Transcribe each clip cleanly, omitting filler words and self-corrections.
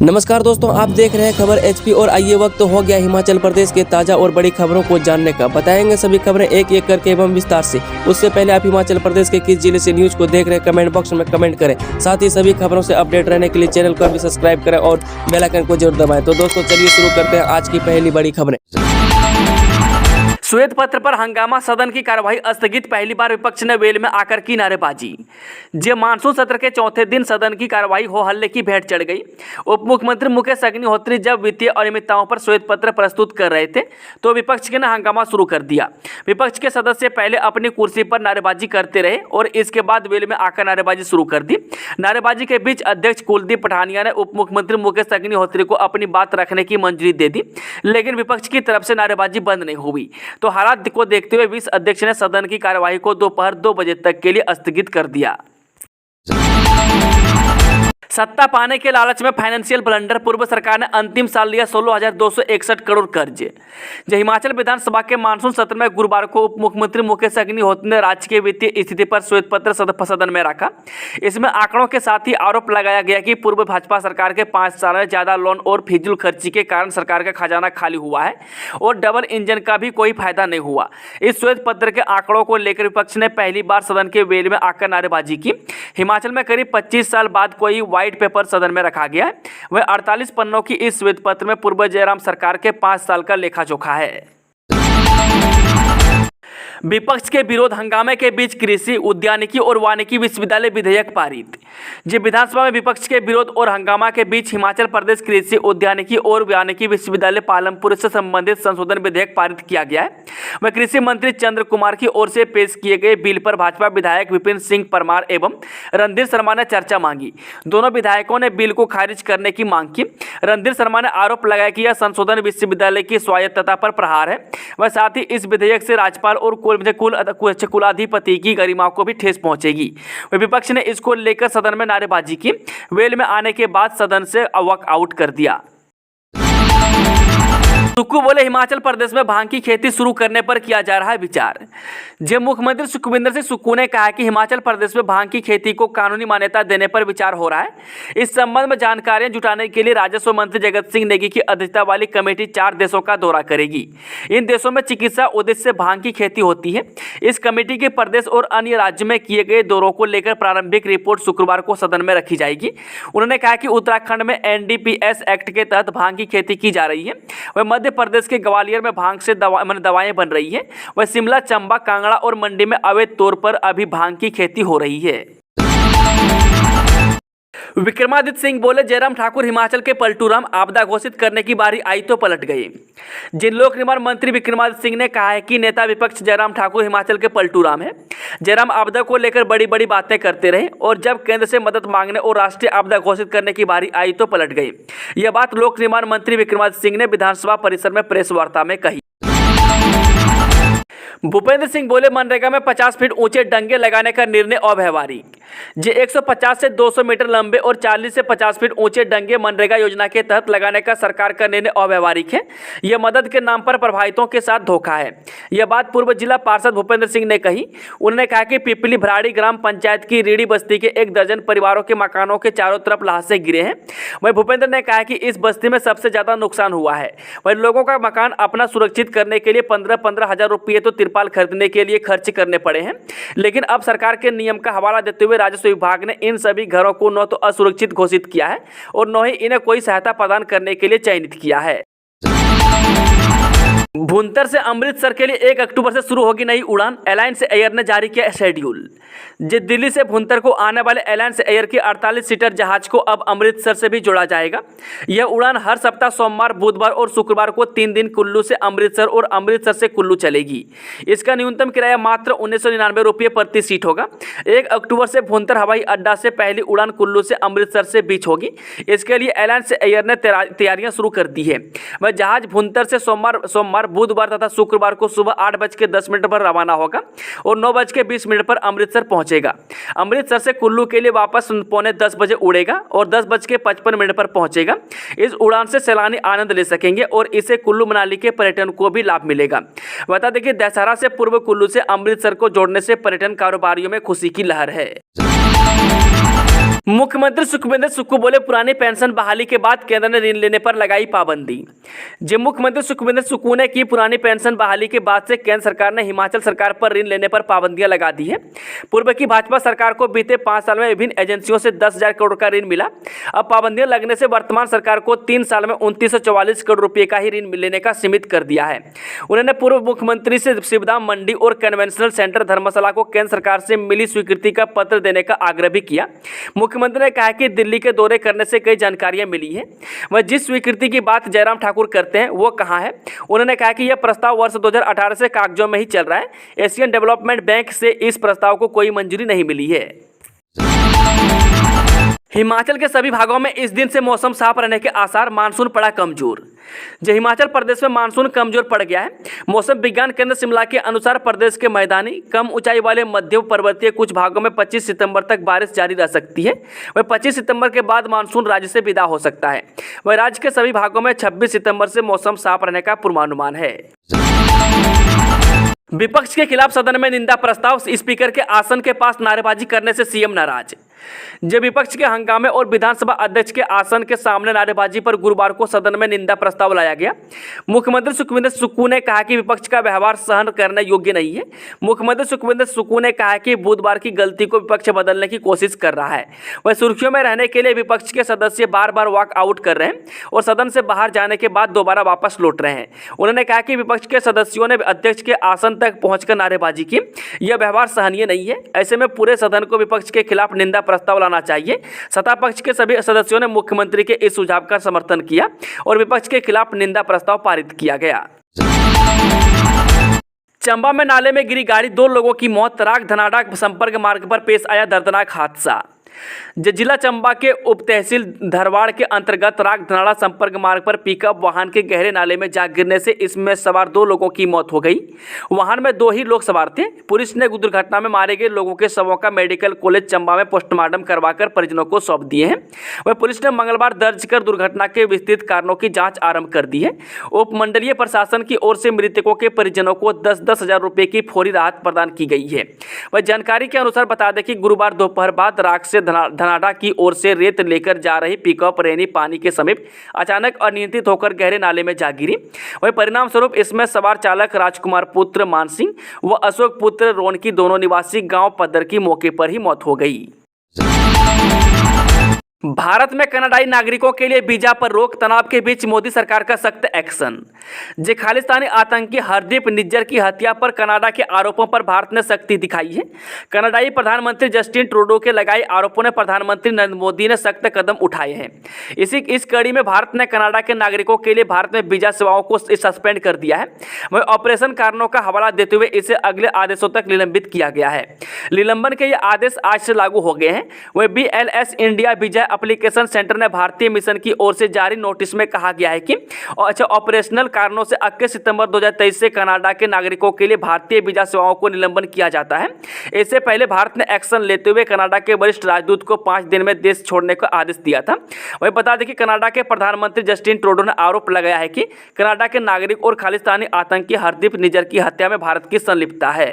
नमस्कार दोस्तों, आप देख रहे हैं खबर एचपी और आइए वक्त हो गया हिमाचल प्रदेश के ताज़ा और बड़ी खबरों को जानने का। बताएंगे सभी खबरें एक एक करके एवं विस्तार से। उससे पहले आप हिमाचल प्रदेश के किस जिले से न्यूज को देख रहे हैं कमेंट बॉक्स में कमेंट करें। साथ ही सभी खबरों से अपडेट रहने के लिए चैनल को भी सब्सक्राइब करें और बेल आइकन को जरूर दबाएं। तो दोस्तों चलिए शुरू करते हैं आज की पहली बड़ी खबरें। श्वेत पत्र पर हंगामा, सदन की कार्यवाही स्थगित। पहली बार विपक्ष ने वेल में आकर की नारेबाजी। जे मानसून सत्र के चौथे दिन सदन की कार्यवाही हो हल्ले की भेंट चढ़ गई। उप मुख्यमंत्री मुकेश अग्निहोत्री जब वित्तीय अनियमितताओं पर श्वेत पत्र प्रस्तुत कर रहे थे तो विपक्ष ने हंगामा शुरू कर दिया। विपक्ष के सदस्य पहले अपनी कुर्सी पर नारेबाजी करते रहे और इसके बाद वेल में आकर नारेबाजी शुरू कर दी। नारेबाजी के बीच अध्यक्ष कुलदीप पठानिया ने उप मुख्यमंत्री मुकेश अग्निहोत्री को अपनी बात रखने की मंजूरी दे दी, लेकिन विपक्ष की तरफ से नारेबाजी बंद नहीं हुई। तो हालात को देखते हुए विस अध्यक्ष ने सदन की कार्यवाही को दोपहर 2 बजे तक के लिए स्थगित कर दिया। सत्ता पाने के लालच में फाइनेंशियल ब्लंडर, पूर्व सरकार ने अंतिम साल लिया 16,261 करोड़ कर्ज। हिमाचल विधानसभा के मानसून सत्र में गुरुवार को उप मुख्यमंत्री मुकेश अग्निहोत्री ने राज्य के वित्तीय स्थिति पर श्वेत पत्र सदन में रखा। इसमें आंकड़ों के साथ ही आरोप लगाया गया कि पूर्व भाजपा सरकार के 5 साल में ज्यादा लोन और फिजूल खर्ची के कारण सरकार का खजाना खाली हुआ है और डबल इंजन का भी कोई फायदा नहीं हुआ। इस श्वेत पत्र के आंकड़ों को लेकर विपक्ष ने पहली बार सदन के वेल में आकर नारेबाजी की। हिमाचल में करीब 25 साल बाद कोई व्हाइट पेपर सदन में रखा गया है। वह 48 पन्नों की इस श्वेत पत्र में पूर्व जयराम सरकार के 5 साल का लेखा जोखा है। विपक्ष के विरोध हंगामे के बीच कृषि, उद्यानिकी और वानिकी विश्वविद्यालय विधेयक पारित। विधानसभा में विपक्ष के विरोध और हंगामा के बीच हिमाचल प्रदेश कृषि, उद्यानिकी और वानिकी विश्वविद्यालय पालमपुर से संबंधित संशोधन विधेयक पारित किया गया है। वह कृषि मंत्री चंद्र कुमार की ओर से पेश किए गए बिल पर भाजपा विधायक विपिन सिंह परमार एवं रणधीर शर्मा ने चर्चा मांगी। दोनों विधायकों ने बिल को खारिज करने की मांग की। रणधीर शर्मा ने आरोप लगाया कि यह संशोधन विश्वविद्यालय की स्वायत्तता पर प्रहार है। वह साथ ही इस विधेयक से राज्यपाल और कुलाधिपति की गरिमा को भी ठेस पहुंचेगी। विपक्ष ने इसको लेकर सदन में नारेबाजी की। वेल में आने के बाद सदन से वॉक आउट कर दिया। सुक्खू बोले, हिमाचल प्रदेश में भांग की खेती शुरू करने पर किया जा रहा है विचार। मुख्यमंत्री सुखविंदर सिंह सुक्खू ने कहा कि हिमाचल प्रदेश में भांग की खेती को कानूनी मान्यता देने पर विचार हो रहा है। इस संबंध में जानकारियां जुटाने के लिए राजस्व मंत्री जगत सिंह नेगी की अध्यक्षता वाली कमेटी 4 देशों का दौरा करेगी। इन देशों में चिकित्सा उद्देश्य से भांग की खेती होती है। इस कमेटी के प्रदेश और अन्य राज्य में किए गए दौरों को लेकर प्रारंभिक रिपोर्ट शुक्रवार को सदन में रखी जाएगी। उन्होंने कहा कि उत्तराखंड में NDPS एक्ट के तहत भांग की खेती की जा रही है। वह मध्य प्रदेश के ग्वालियर में भांग से दवाएं बन रही हैं। वह शिमला, चंबा, कांगड़ा और मंडी में अवैध तौर पर अभी भांग की खेती हो रही है। विक्रमादित्य सिंह बोले, जयराम ठाकुर हिमाचल के पलटूराम, आपदा घोषित करने की बारी आई तो पलट गए। लोक निर्माण मंत्री विक्रमादित्य सिंह ने कहा है कि नेता विपक्ष जयराम ठाकुर हिमाचल के पलटूराम है। जयराम आपदा को लेकर बड़ी बड़ी बातें करते रहे और जब केंद्र से मदद मांगने और राष्ट्रीय आपदा घोषित करने की बारी आई तो पलट गए। यह बात लोक निर्माण मंत्री विक्रमादित्य सिंह ने विधानसभा परिसर में प्रेस वार्ता में कही। भूपेंद्र सिंह बोले, मनरेगा में 50 फीट ऊंचे डंगे लगाने का निर्णय अव्यवहारिक। 150 से 200 मीटर लंबे और 40 से 50 फीट ऊंचे डंगे मनरेगा योजना के तहत लगाने का सरकार का निर्णय अव्यवहारिक है। यह मदद के नाम पर प्रभावितों के साथ धोखा है। यह बात पूर्व जिला पार्षद भूपेंद्र सिंह ने कही। उन्होंने कहा कि पिपली भराड़ी ग्राम पंचायत की रीढ़ी बस्ती के 1 दर्जन परिवारों के मकानों के चारों तरफ ल्हासे गिरे हैं। वहीं भूपेंद्र ने कहा कि इस बस्ती में सबसे ज्यादा नुकसान हुआ है। वहीं लोगों का मकान अपना सुरक्षित करने के लिए 15-15 हजार रुपये तो तिरपाल खरीदने के लिए खर्च करने पड़े हैं। लेकिन अब सरकार के नियम का हवाला देते हुए राजस्व विभाग ने इन सभी घरों को न तो असुरक्षित घोषित किया है और न ही इन्हें कोई सहायता प्रदान करने के लिए चयनित किया है। भुंतर से अमृतसर के लिए 1 अक्टूबर से शुरू होगी नई उड़ान। एलायंस एयर ने जारी किया शेड्यूल। दिल्ली से भुंतर को आने वाले एलायंस एयर की 48 सीटर जहाज को अब अमृतसर से भी जोड़ा जाएगा। यह उड़ान हर सप्ताह सोमवार, बुधवार और शुक्रवार को 3 दिन कुल्लू से अमृतसर और अमृतसर से कुल्लू चलेगी। इसका न्यूनतम किराया मात्र 1999 रुपये प्रति सीट होगा। 1 अक्टूबर से भुंतर हवाई अड्डा से पहली उड़ान कुल्लू से अमृतसर से बीच होगी। इसके लिए एलायंस एयर ने तैयारियां शुरू कर दी है। वह जहाज भुंतर से सोमवार, बुधवार तथा शुक्रवार को सुबह 8:10 पर रवाना होगा और 9:20 पर अमृतसर पहुंचेगा। अमृतसर से कुल्लू के लिए वापस 9:45 बजे उड़ेगा और 10:55 पर पहुंचेगा। इस उड़ान से सैलानी आनंद ले सकेंगे और इससे कुल्लू मनाली के पर्यटन को भी लाभ मिलेगा। बता दें कि दशहरा से पूर्व कुल्लू से अमृतसर को जोड़ने से पर्यटन कारोबारियों में खुशी की लहर है। मुख्यमंत्री सुखविंदर सुक्खू बोले पुरानी पेंशन बहाली के बाद केंद्र ने ऋण लेने पर लगाई पाबंदी। जब मुख्यमंत्री सुखविंदर सुक्खू ने की पुरानी पेंशन बहाली के बाद से केंद्र सरकार ने हिमाचल सरकार पर ऋण लेने पर पाबंदियां लगा दी है। पूर्व की भाजपा सरकार को बीते 5 साल में विभिन्न एजेंसियों से 10,000 करोड़ का ऋण मिला। अब पाबंदियां लगने से वर्तमान सरकार को 3 साल में 2944 करोड़ रुपये का ही ऋण लेने का सीमित कर दिया है। उन्होंने पूर्व मुख्यमंत्री से शिवधाम मंडी और कन्वेंशनल सेंटर धर्मशाला को केंद्र सरकार से मिली स्वीकृति का पत्र देने का आग्रह भी किया। मुख्यमंत्री ने कहा कि दिल्ली के दौरे करने से कई जानकारियां मिली है। वह जिस स्वीकृति की बात जयराम ठाकुर करते हैं वो कहाँ है। उन्होंने कहा कि यह प्रस्ताव वर्ष 2018 से कागजों में ही चल रहा है। एशियन डेवलपमेंट बैंक से इस प्रस्ताव को कोई मंजूरी नहीं मिली है। हिमाचल के सभी भागों में इस दिन से मौसम साफ रहने के आसार, मानसून पड़ा कमजोर। जो हिमाचल प्रदेश में मानसून कमजोर पड़ गया है। मौसम विज्ञान केंद्र शिमला के अनुसार प्रदेश के मैदानी कम ऊंचाई वाले मध्य पर्वतीय कुछ भागों में 25 सितंबर तक बारिश जारी रह सकती है। वह 25 सितंबर के बाद मानसून राज्य से विदा हो सकता है। वह राज्य के सभी भागों में 26 सितंबर से मौसम साफ रहने का पूर्वानुमान है। विपक्ष के खिलाफ सदन में निंदा प्रस्ताव, स्पीकर के आसन के पास नारेबाजी करने से सीएम नाराज। जब विपक्ष के हंगामे और विधानसभा अध्यक्ष के आसन के सामने नारेबाजी पर गुरुवार को सदन में निंदा प्रस्ताव लाया गया। मुख्यमंत्री सुखविंदर सुक्खू ने कहा कि विपक्ष का व्यवहार सहन करने योग्य नहीं है। मुख्यमंत्री सुखविंदर सुक्खू ने कहा कि बुधवार की गलती को विपक्ष बदलने की कोशिश कर रहा है। वह सुर्खियों में रहने के लिए विपक्ष के सदस्य बार बार वॉक आउट कर रहे हैं और सदन से बाहर जाने के बाद दोबारा वापस लौट रहे हैं। उन्होंने कहा कि विपक्ष के सदस्यों ने अध्यक्ष के आसन तक पहुंचकर नारेबाजी की। यह व्यवहार सहनीय नहीं है। ऐसे में पूरे सदन को विपक्ष के खिलाफ निंदा प्रस्ताव लाना चाहिए। सत्ता पक्ष के सभी सदस्यों ने मुख्यमंत्री के इस सुझाव का समर्थन किया और विपक्ष के खिलाफ निंदा प्रस्ताव पारित किया गया। चंबा में नाले में गिरी गाड़ी, 2 लोगों की मौत। राग धनाडा संपर्क मार्ग पर पेश आया दर्दनाक हादसा। जिला चंबा के उप तहसील धरवाड़ के अंतर्गत राग धनाड़ा संपर्क मार्ग पर पिकअप वाहन के गहरे नाले में जा गिरने से इसमें सवार 2 लोगों की मौत हो गई। वाहन में 2 ही लोग सवार थे। पुलिस ने दुर्घटना में मारे गए लोगों के शवों का मेडिकल कॉलेज चंबा में पोस्टमार्टम करवाकर परिजनों को सौंप दिए हैं। वह पुलिस ने मंगलवार दर्ज कर दुर्घटना के विस्तृत कारणों की जाँच आरंभ कर दी है। उपमंडलीय प्रशासन की ओर से मृतकों के परिजनों को 10-10 हजार रुपये की फौरी राहत प्रदान की गई है। वह जानकारी के अनुसार बता दें कि गुरुवार दोपहर बाद राग से धनाडा की ओर से रेत लेकर जा रही पिकअप रैनी पानी के समीप अचानक अनियंत्रित होकर गहरे नाले में जा गिरी। वही परिणाम स्वरूप इसमें सवार चालक राजकुमार पुत्र मान सिंह व अशोक पुत्र रोन की दोनों निवासी गांव पद्दर की मौके पर ही मौत हो गई। भारत में कनाडाई नागरिकों के लिए वीजा पर रोक, तनाव के बीच मोदी सरकार का सख्त एक्शन। जे खालिस्तानी आतंकी हरदीप निज्जर की हत्या पर कनाडा के आरोपों पर भारत ने सख्ती दिखाई है। कनाडाई प्रधानमंत्री जस्टिन ट्रूडो के लगाए आरोपों ने प्रधानमंत्री नरेंद्र मोदी ने सख्त कदम उठाए हैं। इस कड़ी में भारत ने कनाडा के नागरिकों के लिए भारत में वीजा सेवाओं को सस्पेंड कर दिया है। वहीं ऑपरेशन कारणों का हवाला देते हुए इसे अगले आदेशों तक निलंबित किया गया है। निलंबन के ये आदेश आज से लागू हो गए हैं। वहीं BLS India visa application centre ने भारतीय मिशन की ओर से जारी नोटिस में कहा गया है कि ऑपरेशनल कारणों से 21 सितंबर 2023 से कनाडा के नागरिकों के लिए भारतीय वीजा सेवाओं को निलंबन किया जाता है। इससे पहले भारत ने एक्शन लेते हुए कनाडा के वरिष्ठ राजदूत को 5 दिन में देश छोड़ने का आदेश दिया था। वही बता दें कि कनाडा के प्रधानमंत्री जस्टिन ट्रूडो ने आरोप लगाया है कि कनाडा के नागरिक और खालिस्तानी आतंकी हरदीप निज्जर की हत्या में भारत की संलिप्तता है।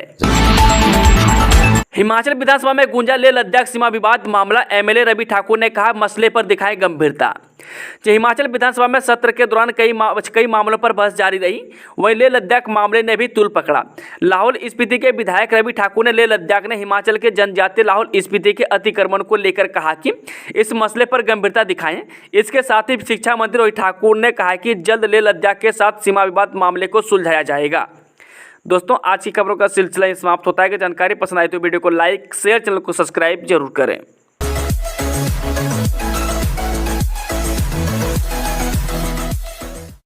हिमाचल विधानसभा में गूंजा लेह लद्दाख सीमा विवाद मामला। MLA रवि ठाकुर ने कहा मसले पर दिखाए गंभीरता। हिमाचल विधानसभा में सत्र के दौरान कई मामलों पर बहस जारी रही। वहीं लेह लद्दाख मामले ने भी तूल पकड़ा। लाहौल स्पीति के विधायक रवि ठाकुर ने लेह लद्दाख ने हिमाचल के जनजातीय लाहौल स्पीति के अतिक्रमण को लेकर कहा कि इस मसले पर गंभीरता दिखाएं। इसके साथ ही शिक्षा मंत्री रवि ठाकुर ने कहा कि जल्द लेह लद्दाख के साथ सीमा विवाद मामले को सुलझाया जाएगा। दोस्तों, आज की खबरों का सिलसिला समाप्त होता है। कि जानकारी पसंद आई तो वीडियो को लाइक, शेयर, चैनल को सब्सक्राइब जरूर करें।